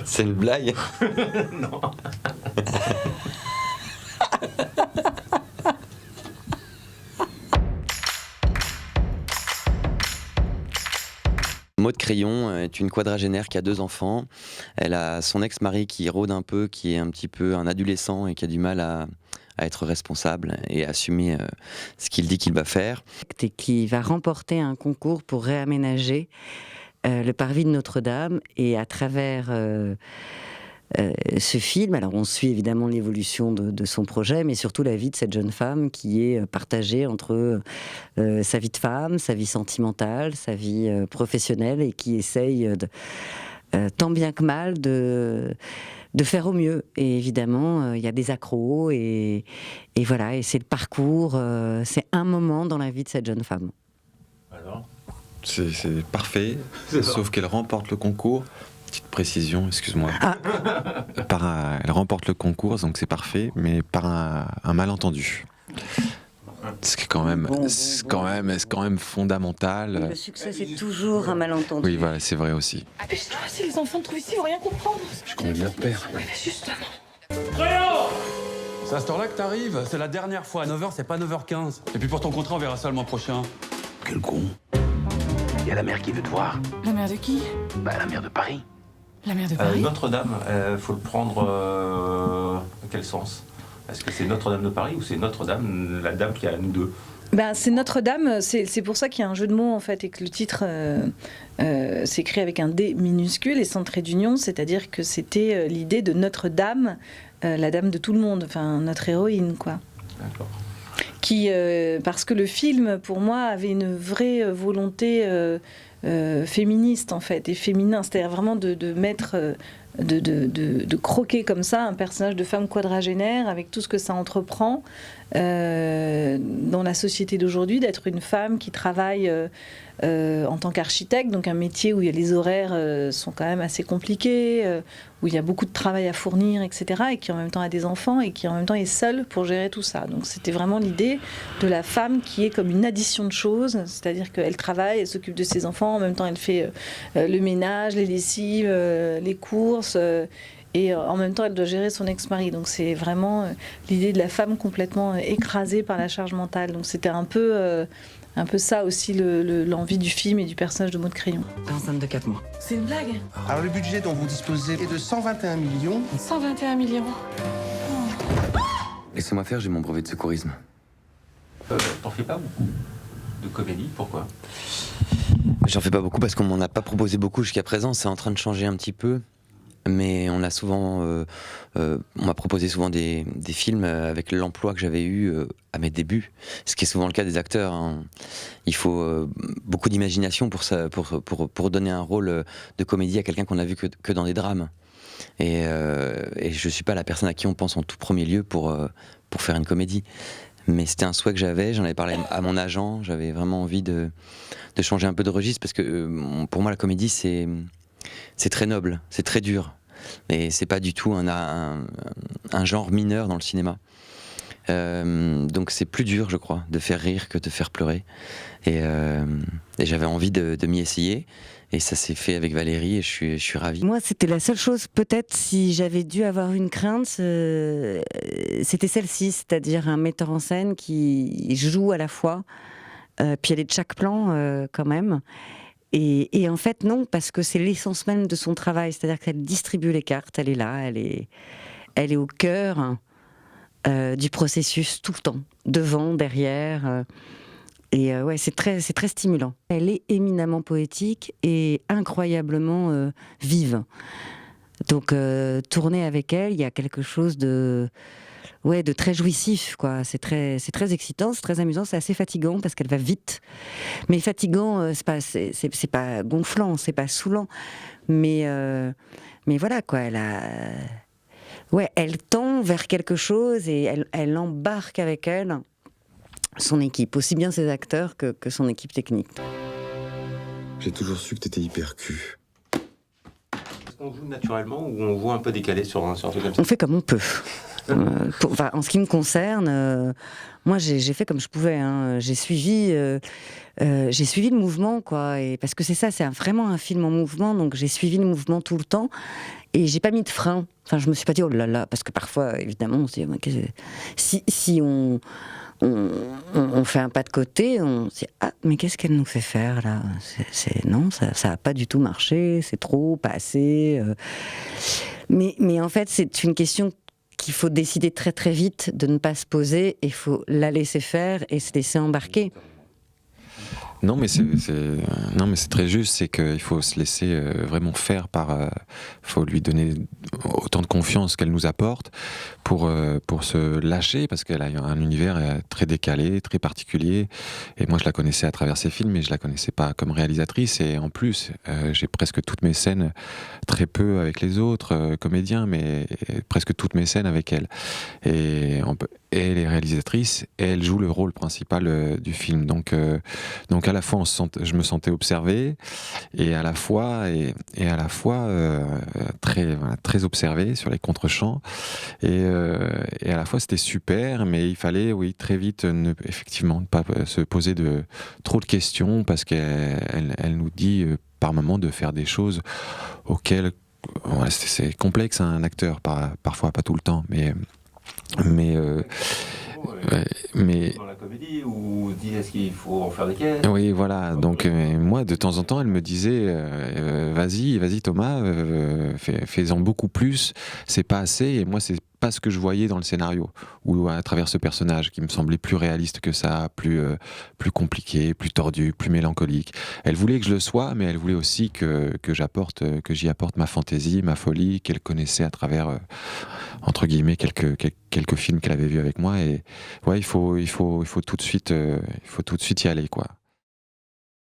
C'est une blague? Non. Maud Crayon est une quadragénaire qui a 2 enfants. Elle a son ex-mari qui rôde un peu, qui est un petit peu un adolescent et qui a du mal à être responsable et à assumer ce qu'il dit qu'il va faire. Et qui va remporter un concours pour réaménager le parvis de Notre-Dame. Et à travers ce film, alors on suit évidemment l'évolution de son projet, mais surtout la vie de cette jeune femme qui est partagée entre sa vie de femme, sa vie sentimentale, sa vie professionnelle, et qui essaye tant bien que mal de faire au mieux. Et évidemment, il y a des accros, et voilà, et c'est le parcours, c'est un moment dans la vie de cette jeune femme. Alors, C'est parfait, sauf qu'elle remporte le concours. Petite précision, excuse-moi. Ah. Elle remporte le concours, donc c'est parfait, mais par un malentendu. C'est quand même, c'est quand même fondamental. Le succès, c'est toujours un malentendu. Oui, voilà, c'est vrai aussi. Dépêche-toi, si les enfants te trouvent ici, ils vont rien comprendre. Je connais bien le père. Oui, mais justement. C'est à cette heure-là que t'arrives. C'est la dernière fois. À 9h, c'est pas 9h15. Et puis pour ton contrat, on verra ça le mois prochain. Quel con. Il y a la mère qui veut te voir. La mère de qui? Bah, la mère de Paris. La mère de Paris. Notre-Dame, faut le prendre dans quel sens? Est-ce que c'est Notre-Dame de Paris ou c'est Notre-Dame, la dame qui a nous deux? Ben, c'est Notre-Dame, c'est pour ça qu'il y a un jeu de mots en fait, et que le titre s'écrit avec un D minuscule et sans trait d'union, c'est-à-dire que c'était l'idée de Notre-Dame, la dame de tout le monde, enfin notre héroïne, quoi. D'accord. Qui, parce que le film, pour moi, avait une vraie volonté féministe en fait, et féminin, c'est-à-dire vraiment de mettre, de croquer comme ça un personnage de femme quadragénaire avec tout ce que ça entreprend dans la société d'aujourd'hui, d'être une femme qui travaille en tant qu'architecte, donc un métier où les horaires sont quand même assez compliqués, où il y a beaucoup de travail à fournir, etc., et qui en même temps a des enfants et qui en même temps est seule pour gérer tout ça. Donc c'était vraiment l'idée de la femme qui est comme une addition de choses, c'est-à-dire qu'elle travaille, elle s'occupe de ses enfants, en même temps elle fait le ménage, les lessives, les courses, et en même temps elle doit gérer son ex-mari. Donc c'est vraiment l'idée de la femme complètement écrasée par la charge mentale. Donc c'était un peu ça aussi l'envie du film et du personnage de Maud Crayon. Enceinte de 4 mois. C'est une blague. Alors le budget dont vous disposez est de 121 millions. 121 millions. Laissez-moi faire, j'ai mon brevet de secourisme. T'en fais pas beaucoup de comédie, pourquoi? J'en fais pas beaucoup parce qu'on m'en a pas proposé beaucoup jusqu'à présent, c'est en train de changer un petit peu. Mais on a souvent, on m'a proposé souvent des films avec l'emploi que j'avais eu à mes débuts, ce qui est souvent le cas des acteurs, hein. Il faut beaucoup d'imagination pour ça, pour donner un rôle de comédie à quelqu'un qu'on a vu que dans des drames. Et je suis pas la personne à qui on pense en tout premier lieu pour faire une comédie. Mais c'était un souhait que j'avais, j'en avais parlé à mon agent, j'avais vraiment envie de changer un peu de registre parce que pour moi la comédie c'est très noble, c'est très dur. Et c'est pas du tout un genre mineur dans le cinéma. Donc c'est plus dur, je crois, de faire rire que de faire pleurer. Et j'avais envie de m'y essayer. Et ça s'est fait avec Valérie et je suis ravi. Moi, c'était la seule chose, peut-être, si j'avais dû avoir une crainte, c'était celle-ci, c'est-à-dire un metteur en scène qui joue à la fois, puis elle est de chaque plan quand même. Et en fait, non, parce que c'est l'essence même de son travail, c'est-à-dire qu'elle distribue les cartes, elle est là, elle est au cœur du processus tout le temps, devant, derrière. Ouais, c'est très stimulant. Elle est éminemment poétique et incroyablement vive. Donc, tourner avec elle, il y a quelque chose de très jouissif, quoi. C'est très excitant, c'est très amusant, c'est assez fatigant parce qu'elle va vite. Mais fatigant, c'est pas gonflant, c'est pas saoulant. Mais voilà, quoi. Elle tend vers quelque chose et elle embarque avec elle son équipe, aussi bien ses acteurs que son équipe technique. J'ai toujours su que t'étais hyper cul. Est-ce qu'on joue naturellement ou on joue un peu décalé sur un truc comme ça? On fait comme on peut. En ce qui me concerne, moi j'ai fait comme je pouvais. Hein. J'ai suivi le mouvement, quoi. Et parce que c'est ça, c'est vraiment un film en mouvement, donc j'ai suivi le mouvement tout le temps et j'ai pas mis de frein. Enfin, je me suis pas dit oh là là, parce que parfois, évidemment, on se dit si on fait un pas de côté, on se dit ah mais qu'est-ce qu'elle nous fait faire là, non, ça a pas du tout marché, c'est trop, pas assez. Mais en fait, c'est une question qu'il faut décider très très vite de ne pas se poser, et il faut la laisser faire et se laisser embarquer. Non, mais c'est très juste, c'est qu'il faut se laisser vraiment faire faut lui donner autant de confiance qu'elle nous apporte pour se lâcher, parce qu'elle a un univers très décalé, très particulier, et moi je la connaissais à travers ses films, mais je la connaissais pas comme réalisatrice, et en plus j'ai presque toutes mes scènes, très peu avec les autres comédiens, mais presque toutes mes scènes avec elle. Et elle est réalisatrice, et elle joue le rôle principal du film. Donc à la fois je me sentais observé, et à la fois très observé sur les contre-champs, et à la fois c'était super, mais il fallait très vite effectivement ne pas se poser trop de questions, parce qu'elle nous dit par moments de faire des choses auxquelles c'est complexe, hein, un acteur, parfois pas tout le temps, mais dans la comédie, ou dit est-ce qu'il faut en faire des caisses. Oui, voilà. Donc moi, de temps en temps, elle me disait vas-y Thomas, fais-en beaucoup plus. C'est pas assez. Et moi, c'est pas ce que je voyais dans le scénario, ou à travers ce personnage qui me semblait plus réaliste que ça, plus compliqué, plus tordu, plus mélancolique. Elle voulait que je le sois, mais elle voulait aussi que j'y apporte ma fantaisie, ma folie, qu'elle connaissait à travers entre guillemets quelques films qu'elle avait vus avec moi. Et ouais, il faut tout de suite y aller, quoi.